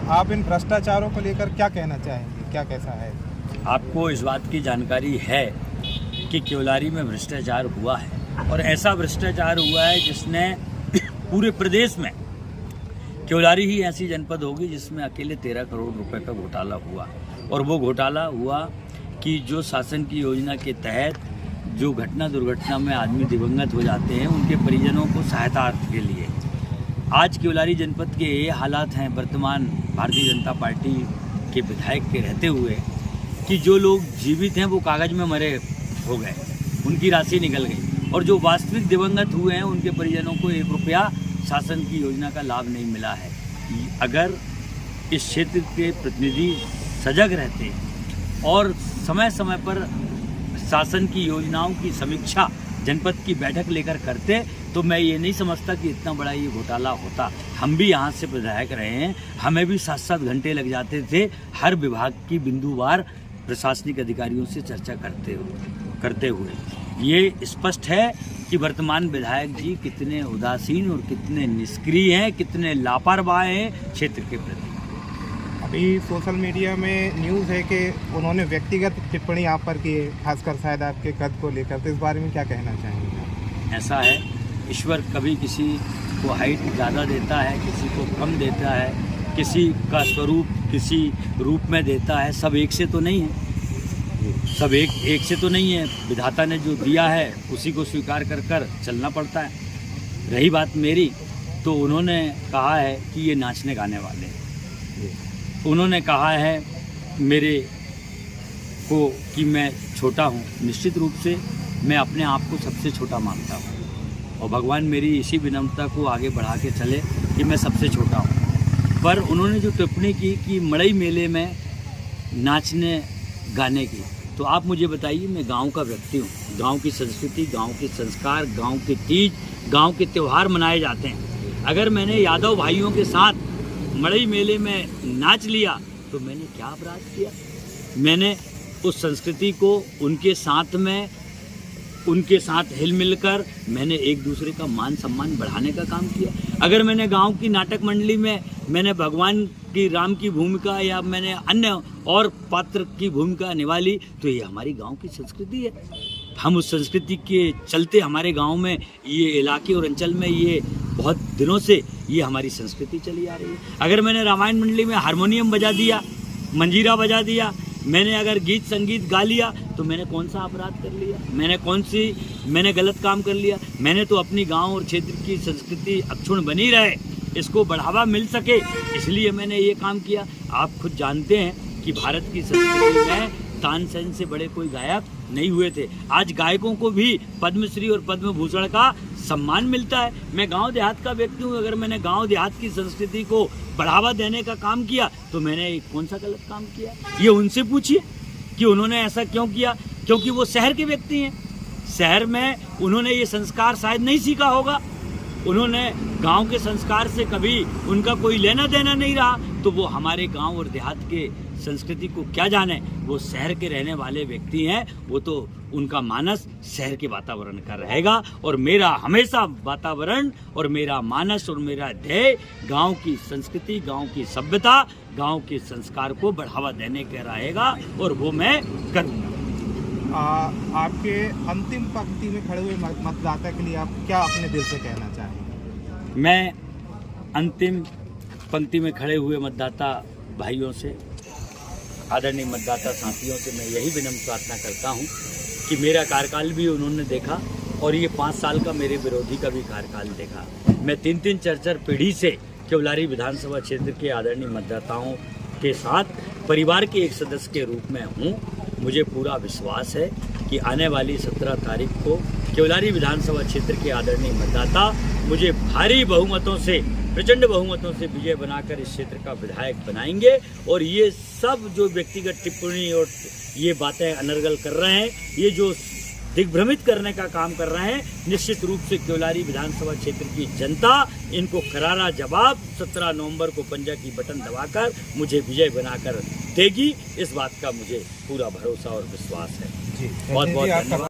आप इन भ्रष्टाचारों को लेकर क्या कहना चाहेंगे, क्या कैसा है? आपको इस बात की जानकारी है कि केवलारी में भ्रष्टाचार हुआ है, और ऐसा भ्रष्टाचार हुआ है जिसने पूरे प्रदेश में, केवलारी ही ऐसी जनपद होगी जिसमें अकेले 13 करोड़ रुपए का घोटाला हुआ। और वो घोटाला हुआ कि जो शासन की योजना के तहत जो दुर्घटना में आदमी दिवंगत हो जाते हैं, उनके परिजनों को सहायता के लिए आज केवलारी जनपद के ये हालात हैं वर्तमान भारतीय जनता पार्टी के विधायक के रहते हुए कि जो लोग जीवित हैं वो कागज में मरे हो गए, उनकी राशि निकल गई, और जो वास्तविक दिवंगत हुए हैं उनके परिजनों को 1 रुपया शासन की योजना का लाभ नहीं मिला है। अगर इस क्षेत्र के प्रतिनिधि सजग रहते और समय समय पर शासन की योजनाओं की समीक्षा जनपद की बैठक लेकर करते तो मैं ये नहीं समझता कि इतना बड़ा ये घोटाला होता। हम भी यहाँ से विधायक रहे हैं, हमें भी 7-7 घंटे लग जाते थे हर विभाग की बिंदुवार प्रशासनिक अधिकारियों से चर्चा करते हुए। ये स्पष्ट है कि वर्तमान विधायक जी कितने उदासीन और कितने निष्क्रिय हैं, कितने लापरवाह हैं क्षेत्र के प्रति। अभी सोशल मीडिया में न्यूज़ है कि उन्होंने व्यक्तिगत टिप्पणी आप पर की है, खासकर शायद आपके कद को लेकर, तो इस बारे में क्या कहना चाहेंगे? ऐसा है, ईश्वर कभी किसी को हाइट ज़्यादा देता है, किसी को कम देता है, किसी का स्वरूप किसी रूप में देता है, सब एक से तो नहीं है, सब एक से तो नहीं है। विधाता ने जो दिया है उसी को स्वीकार कर चलना पड़ता है। रही बात मेरी, तो उन्होंने कहा है कि ये नाचने गाने वाले हैं, उन्होंने कहा है मेरे को कि मैं छोटा हूँ। निश्चित रूप से मैं अपने आप को सबसे छोटा मानता हूँ, और भगवान मेरी इसी विनम्रता को आगे बढ़ा के चले कि मैं सबसे छोटा हूँ। पर उन्होंने जो टिप्पणी की कि मड़ई मेले में नाचने गाने की, तो आप मुझे बताइए, मैं गांव का व्यक्ति हूँ, गांव की संस्कृति, गांव के संस्कार, गांव के तीज, गांव के त्यौहार मनाए जाते हैं। अगर मैंने यादव भाइयों के साथ मड़ई मेले में नाच लिया तो मैंने क्या अपराध किया? मैंने उस संस्कृति को उनके साथ हिल मिलकर मैंने एक दूसरे का मान सम्मान बढ़ाने का काम किया। अगर मैंने गांव की नाटक मंडली में मैंने भगवान की राम की भूमिका या मैंने अन्य और पात्र की भूमिका निभा ली, तो ये हमारी गांव की संस्कृति है। हम उस संस्कृति के चलते हमारे गांव में, ये इलाके और अंचल में ये बहुत दिनों से ये हमारी संस्कृति चली आ रही है। अगर मैंने रामायण मंडली में हारमोनियम बजा दिया, मंजीरा बजा दिया, मैंने अगर गीत संगीत गा लिया, तो मैंने कौन सा अपराध कर लिया? मैंने गलत काम कर लिया? मैंने तो अपनी गांव और क्षेत्र की संस्कृति अक्षुण्ण बनी रहे, इसको बढ़ावा मिल सके, इसलिए मैंने ये काम किया। आप खुद जानते हैं कि भारत की संस्कृति में तानसेन से बड़े कोई गायक नहीं हुए थे। आज गायकों को भी पद्मश्री और पद्म भूषण का सम्मान मिलता है। मैं गांव देहात का व्यक्ति हूँ, अगर मैंने गांव देहात की संस्कृति को बढ़ावा देने का काम किया तो मैंने कौन सा गलत काम किया? ये उनसे पूछिए कि उन्होंने ऐसा क्यों किया, क्योंकि वो शहर के व्यक्ति हैं। शहर में उन्होंने ये संस्कार शायद नहीं सीखा होगा, उन्होंने गांव के संस्कार से कभी उनका कोई लेना देना नहीं रहा, तो वो हमारे गांव और देहात के संस्कृति को क्या जाने। वो शहर के रहने वाले व्यक्ति हैं, वो तो उनका मानस शहर के वातावरण का रहेगा, और मेरा हमेशा वातावरण और मेरा मानस और मेरा ध्येय गांव की संस्कृति, गांव की सभ्यता, गांव के संस्कार को बढ़ावा देने का रहेगा, और वो मैं करूँगा। आपके अंतिम पंक्ति में खड़े हुए मतदाता के लिए आप क्या अपने दिल से कहना चाहेंगे? मैं अंतिम पंक्ति में खड़े हुए मतदाता भाइयों से, आदरणीय मतदाता साथियों से मैं यही विनम्र प्रार्थना करता हूं कि मेरा कार्यकाल भी उन्होंने देखा, और ये 5 साल का मेरे विरोधी का भी कार्यकाल देखा। मैं 3-3 4-4 पीढ़ी से केवलारी विधानसभा क्षेत्र के आदरणीय मतदाताओं के साथ परिवार के एक सदस्य के रूप में हूँ। मुझे पूरा विश्वास है कि आने वाली 17 तारीख को केवलारी विधानसभा क्षेत्र के आदरणीय मतदाता मुझे भारी बहुमतों से, प्रचंड बहुमतों से विजय बनाकर इस क्षेत्र का विधायक बनाएंगे। और ये सब जो व्यक्तिगत टिप्पणी और ये बातें अनर्गल कर रहे हैं, ये जो दिग्भ्रमित करने का काम कर रहे हैं, निश्चित रूप से केवलारी विधानसभा क्षेत्र की जनता इनको करारा जवाब 17 नवंबर को पंजा की बटन दबाकर मुझे विजय बनाकर देगी। इस बात का मुझे पूरा भरोसा और विश्वास है। जी, बहुत बहुत धन्यवाद।